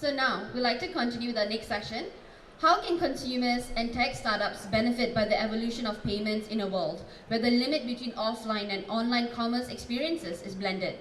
So now, we'd like to continue with our next session. How can consumers and tech startups benefit by the evolution of payments in a world where the limit between offline and online commerce experiences is blended?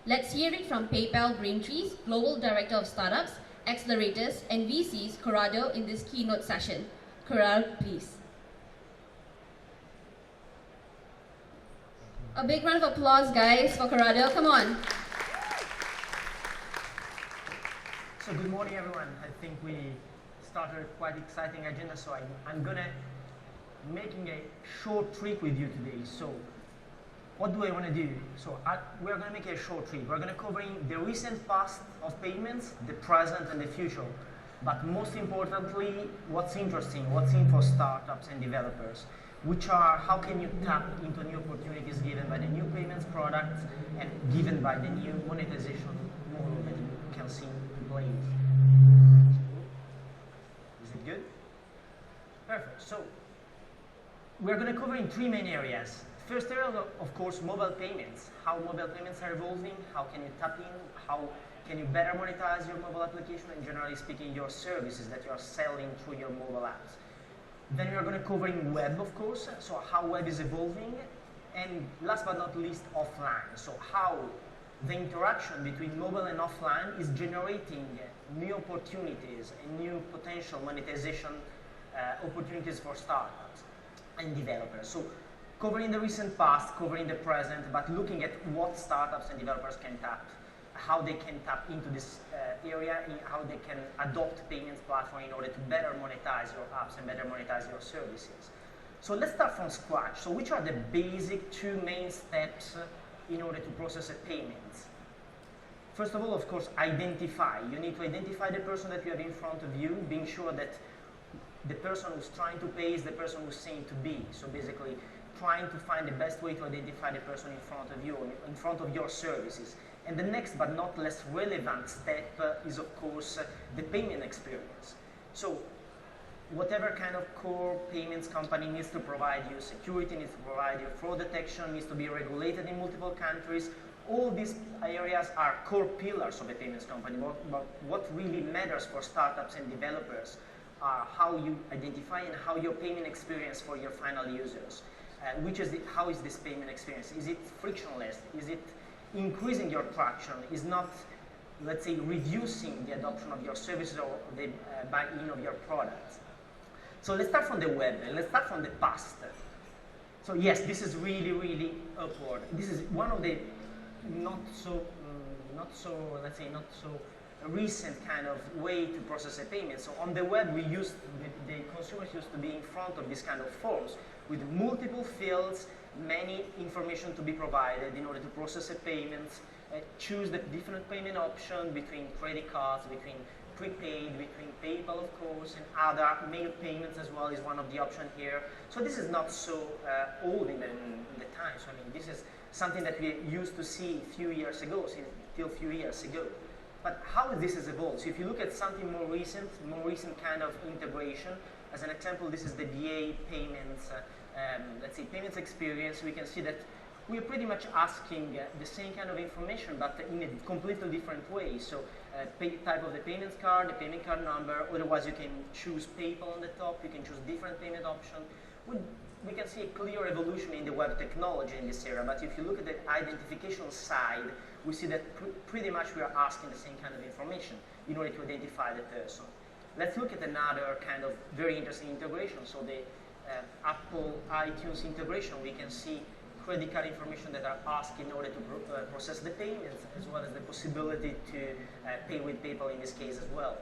Let's hear it from PayPal Braintree's Global Director of Startups, Accelerators, and VCs, Corrado, in this keynote session. Corrado, please. A big round of applause, guys, for Corrado. Come on. So good morning, everyone. I think we started a quite exciting agenda, so I'm gonna making a short trip with you today. So what do I want to do? So we're gonna make a short trip. We're gonna covering the recent past of payments, the present and the future. But most importantly, what's interesting, what's in for startups and developers, which are how can you tap into new opportunities given by the new payments products and given by the new monetization model that you can see in place. Is it good? Perfect. So we're going to cover in three main areas. First area, of course, mobile payments. How mobile payments are evolving, how can you tap in, how can you better monetize your mobile application, and generally speaking, your services that you are selling through your mobile apps. Then we are going to cover in web, of course, so how web is evolving, and last but not least, offline. So how the interaction between mobile and offline is generating new opportunities and new potential monetization opportunities for startups and developers. So covering the recent past, covering the present, but looking at what startups and developers can tap, how they can tap into this area, how they can adopt payments platform in order to better monetize your apps and better monetize your services. So let's start from scratch. So which are the basic two main steps in order to process a payment? First of all, of course, identify. You need to identify the person that you have in front of you, being sure that the person who's trying to pay is the person who's saying to be. So basically, trying to find the best way to identify the person in front of you, in front of your services. And the next but not less relevant step is, of course, the payment experience. So whatever kind of core payments company needs to provide you, security needs to provide you, fraud detection needs to be regulated in multiple countries. All these areas are core pillars of a payments company. But what really matters for startups and developers are how you identify and how your payment experience for your final users. How is this payment experience? Is it frictionless? Is it increasing your traction? Is not, let's say, reducing the adoption of your services or the buy-in of your products? So let's start from the web and let's start from the past. So yes, this is really, really upward. This is one of the not so recent kind of way to process a payment. So on the web, the consumers used to be in front of this kind of forms with multiple fields, many information to be provided in order to process a payment, choose the different payment option between credit cards, between prepaid, between PayPal, of course, and other mail payments as well is one of the options here. So this is not so old in the time. So I mean, this is something that we used to see a few years ago, till a few years ago. But how this has evolved? So if you look at something more recent kind of integration, as an example, this is the VA payments, let's say payments experience. We can see that we are pretty much asking the same kind of information, but in a completely different way. So type of the payments card, the payment card number. Otherwise, you can choose PayPal on the top. You can choose different payment option. We can see a clear evolution in the web technology in this area. But if you look at the identification side, we see that pretty much we are asking the same kind of information in order to identify the person. Let's look at another kind of very interesting integration. So the Apple iTunes integration, we can see credit card information that are asked in order to process the payments, as well as the possibility to pay with PayPal in this case as well.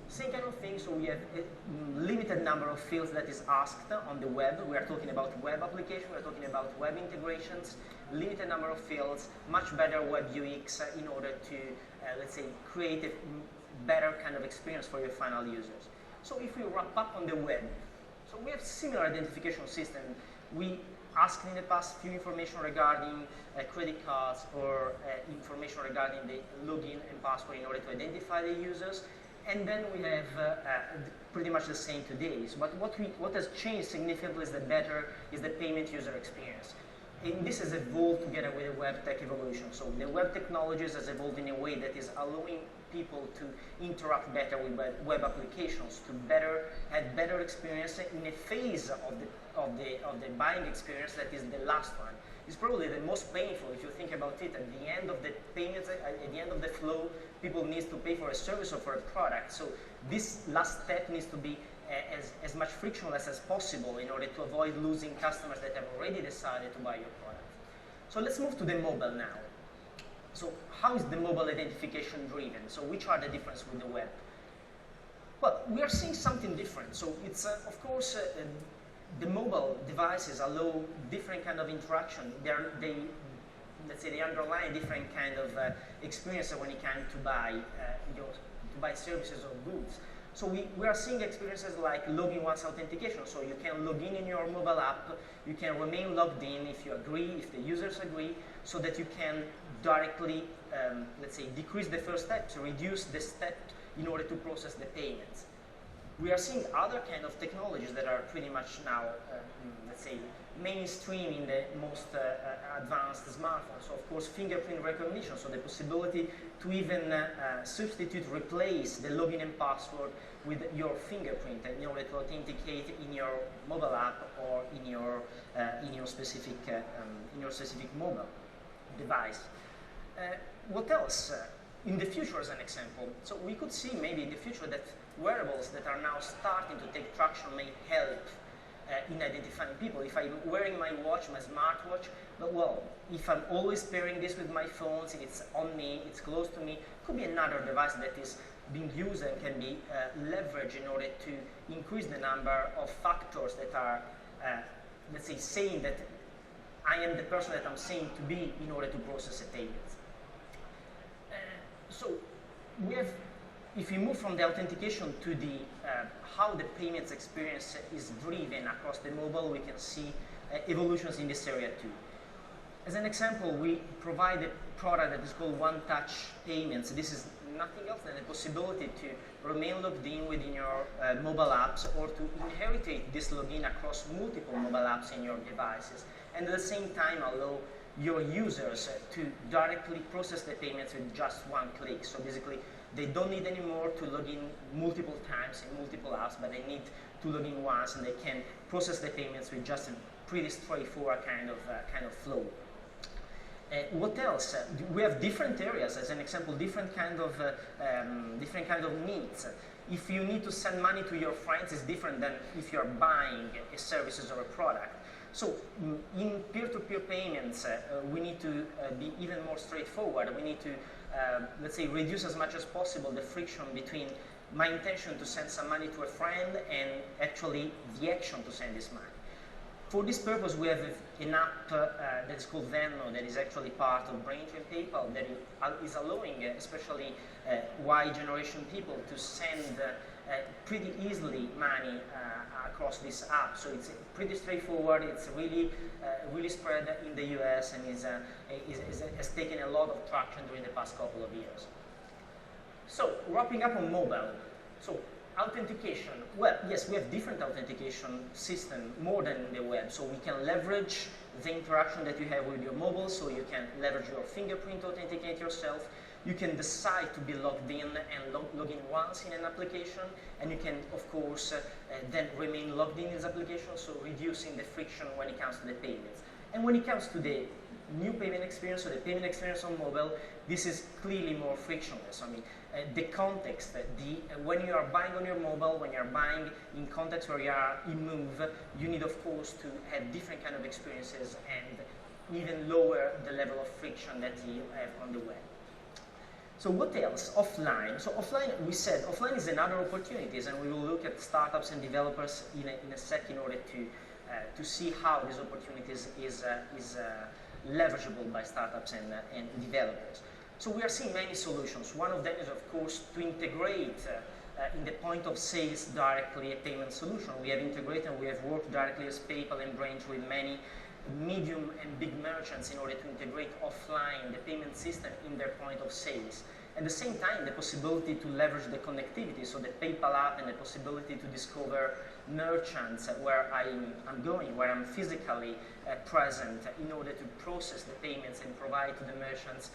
Same kind of thing, so we have a limited number of fields that is asked on the web. We are talking about web application, we are talking about web integrations, limited number of fields, much better web UX in order to, let's say, create a better kind of experience for your final users. So if we wrap up on the web, so we have similar identification system. We asked in the past few information regarding credit cards or information regarding the login and password in order to identify the users. And then we have pretty much the same today. So, but what has changed significantly is the payment user experience. And this has evolved together with the web tech evolution. So the web technologies has evolved in a way that is allowing people to interact better with web applications, to have better experience in a phase of the buying experience that is the last one. It's probably the most painful if you think about it. At the end of the payments, at the end of the flow, people need to pay for a service or for a product. So this last step needs to be as much frictionless as possible in order to avoid losing customers that have already decided to buy your product. So let's move to the mobile now. So how is the mobile identification driven? So which are the differences with the web? Well, we are seeing something different. So it's, of course, the mobile devices allow different kind of interaction. Let's say they underline different kind of experience when it comes to buy services or goods. So we are seeing experiences like login once authentication. So you can log in your mobile app, you can remain logged in if you agree, if the users agree, so that you can directly, let's say, decrease the first step, to reduce the step in order to process the payments. We are seeing other kind of technologies that are pretty much now, let's say, mainstream in the most advanced smartphones. So of course, fingerprint recognition, so the possibility to even substitute, replace the login and password with your fingerprint in order to authenticate in your mobile app or in your specific mobile device. What else? In the future, as an example, so we could see maybe in the future that wearables that are now starting to take traction may help in identifying people. If I'm wearing my watch, my smartwatch, but well, if I'm always pairing this with my phone, it's on me, it's close to me, it could be another device that is being used and can be leveraged in order to increase the number of factors that are, let's say, saying that I am the person that I'm saying to be in order to process a payment. So we have, if we move from the authentication to the how the payments experience is driven across the mobile, we can see evolutions in this area too. As an example, we provide a product that is called one-touch payments. This is nothing else than the possibility to remain logged in within your mobile apps, or to inherit this login across multiple mobile apps in your devices, and at the same time allow your users to directly process the payments with just one click. So basically, they don't need anymore to log in multiple times in multiple apps, but they need to log in once, and they can process the payments with just a pretty straightforward kind of flow. What else? We have different areas. As an example, different kind of needs. If you need to send money to your friends, it's different than if you're buying a services or a product. So in peer-to-peer payments, we need to be even more straightforward. We need to, let's say, reduce as much as possible the friction between my intention to send some money to a friend and actually the action to send this money. For this purpose, we have an app that is called Venmo, that is actually part of Braintree and PayPal, that is allowing especially Y generation people to send pretty easily money across this app. So it's pretty straightforward. It's really spread in the US and has taken a lot of traction during the past couple of years. So wrapping up on mobile. So authentication. Well, yes, we have different authentication system more than the web. So we can leverage the interaction that you have with your mobile. So you can leverage your fingerprint to authenticate yourself. You can decide to be logged in and log in once in an application, and you can, of course, then remain logged in this application, so reducing the friction when it comes to the payments. And when it comes to the new payment experience, or the payment experience on mobile, this is clearly more frictionless. I mean, the context, when you are buying on your mobile, when you are buying in context where you are in move, you need, of course, to have different kind of experiences and even lower the level of friction that you have on the web. So what else? Offline. So offline, we said, offline is another opportunities, and we will look at startups and developers in a sec in order to see how these opportunities is leverageable by startups and developers. So we are seeing many solutions. One of them is, of course, to integrate in the point of sales directly a payment solution. We have integrated and we have worked directly as PayPal and Braintree with many medium and big merchants in order to integrate offline the payment system in their point of sales. At the same time, the possibility to leverage the connectivity, so the PayPal app and the possibility to discover merchants where I'm going, where I'm physically present in order to process the payments and provide to the merchants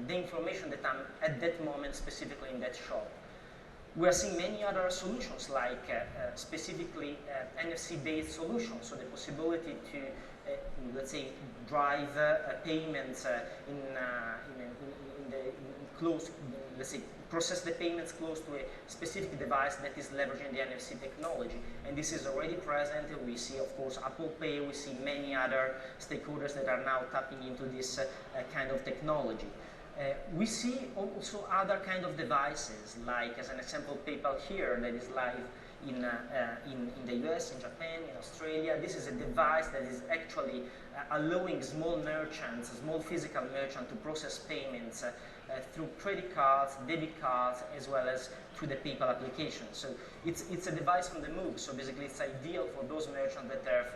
the information that I'm at that moment specifically in that shop. We are seeing many other solutions like specifically NFC-based solutions, so the possibility to, let's say, drive payments close, let's say, process the payments close to a specific device that is leveraging the NFC technology. And this is already present. We see, of course, Apple Pay. We see many other stakeholders that are now tapping into this kind of technology. We see also other kind of devices, like, as an example, PayPal here, that is live in the US, in Japan, in Australia. This is a device that is actually allowing small merchants, small physical merchants, to process payments through credit cards, debit cards, as well as through the PayPal application. So it's a device on the move. So basically, it's ideal for those merchants that have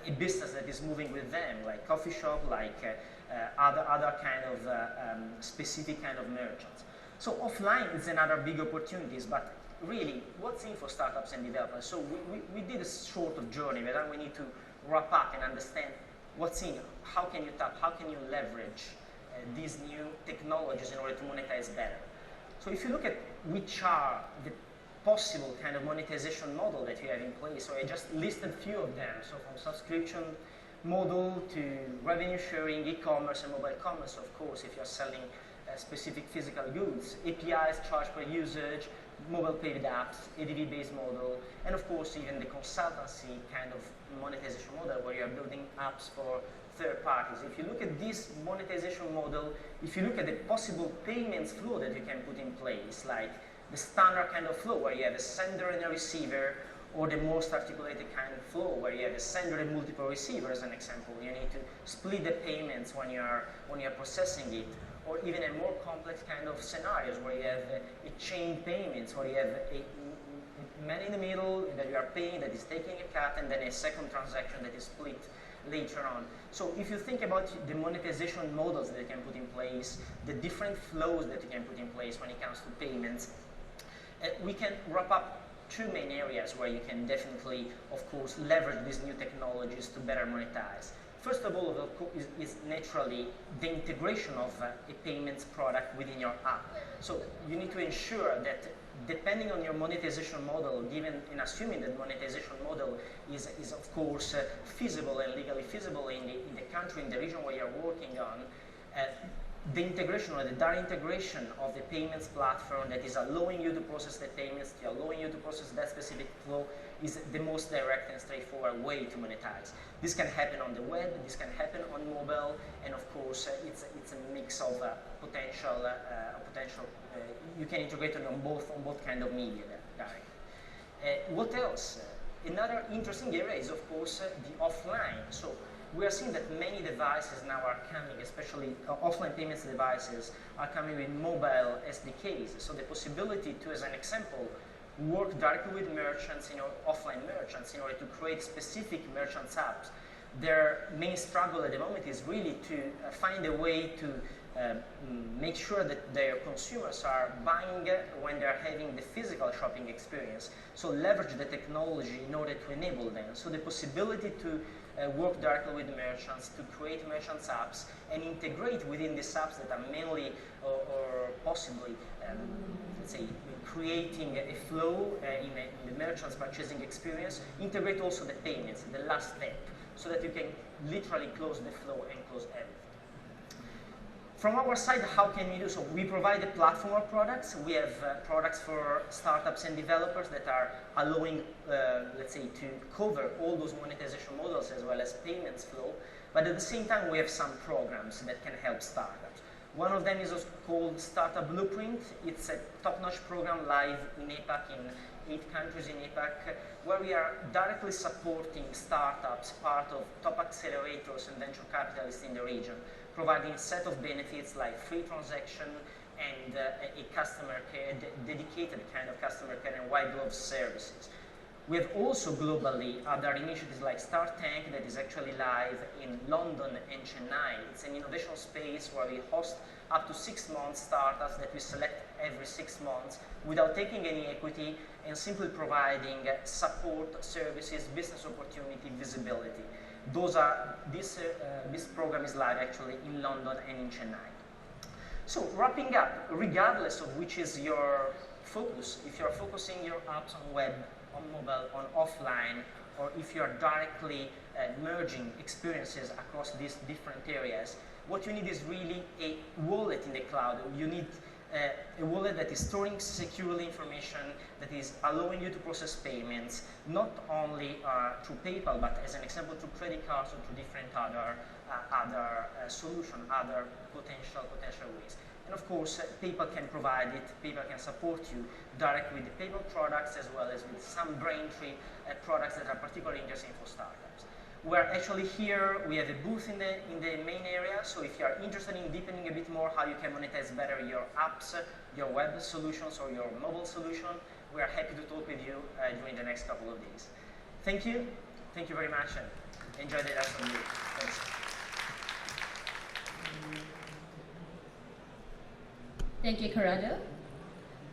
a business that is moving with them, like coffee shop, like other kind of specific kind of merchants. So offline is another big opportunities, but really, what's in for startups and developers? So we did a sort of journey, but then we need to wrap up and understand what's in, how can you tap, how can you leverage these new technologies in order to monetize better. So if you look at which are the possible kind of monetization model that you have in place, so I just listed a few of them, so from subscription model to revenue sharing, e-commerce and mobile commerce, of course, if you're selling specific physical goods, APIs, charge per usage, mobile paid apps, ADV-based model, and of course even the consultancy kind of monetization model where you're building apps for third parties. If you look at this monetization model, if you look at the possible payments flow that you can put in place, like the standard kind of flow where you have a sender and a receiver, or the most articulated kind of flow where you have a sender and multiple receivers, as an example. You need to split the payments when you're processing it, or even a more complex kind of scenarios where you have a chain payments, where you have a man in the middle that you are paying that is taking a cut, and then a second transaction that is split later on. So if you think about the monetization models that you can put in place, the different flows that you can put in place when it comes to payments, we can wrap up two main areas where you can definitely, of course, leverage these new technologies to better monetize. First of all, is naturally the integration of a payments product within your app. So you need to ensure that depending on your monetization model, given and assuming that monetization model is of course feasible and legally feasible in the country, in the region where you're working on, the integration or the direct integration of the payments platform that is allowing you to process the payments, allowing you to process that specific flow, is the most direct and straightforward way to monetize. This can happen on the web, this can happen on mobile, and of course it's a mix of potential. You can integrate it on both kind of media. What else? Another interesting area is of course the offline. So we are seeing that many devices now are coming, especially offline payments devices, are coming with mobile SDKs. So the possibility to, as an example, work directly with merchants, offline merchants, in order to create specific merchants apps. Their main struggle at the moment is really to find a way to make sure that their consumers are buying when they're having the physical shopping experience. So leverage the technology in order to enable them. So the possibility to work directly with merchants, to create merchants apps, and integrate within these apps that are mainly or possibly, let's say, creating a flow in the merchant's purchasing experience, integrate also the payments, the last step, so that you can literally close the flow and close everything. From our side, how can we do so? We provide a platform of products. We have products for startups and developers that are allowing, let's say, to cover all those monetization models as well as payments flow. But at the same time, we have some programs that can help startups. One of them is called Startup Blueprint. It's a top-notch program live in APAC, in 8 countries in APAC, where we are directly supporting startups, part of top accelerators and venture capitalists in the region, providing a set of benefits like free transaction and a customer care, dedicated kind of customer care and white glove services. We have also globally other initiatives like Start Tank that is actually live in London and Chennai. It's an innovation space where we host up to 6 months startups that we select every 6 months without taking any equity and simply providing support, services, business opportunity, visibility. This program is live actually in London and in Chennai. So wrapping up, regardless of which is your focus, if you're focusing your apps on web, on mobile, on offline, or if you're directly merging experiences across these different areas, what you need is really a wallet in the cloud. You need a wallet that is storing securely information, that is allowing you to process payments, not only through PayPal, but as an example through credit cards or through different other solutions, other potential ways. And of course, PayPal can provide it, PayPal can support you directly with the PayPal products as well as with some Braintree products that are particularly interesting for startups. We're actually here, we have a booth in the main area, so if you're interested in deepening a bit more how you can monetize better your apps, your web solutions or your mobile solution, we are happy to talk with you during the next couple of days. Thank you very much, and enjoy the rest of the day. Thanks. Thank you, Corrado.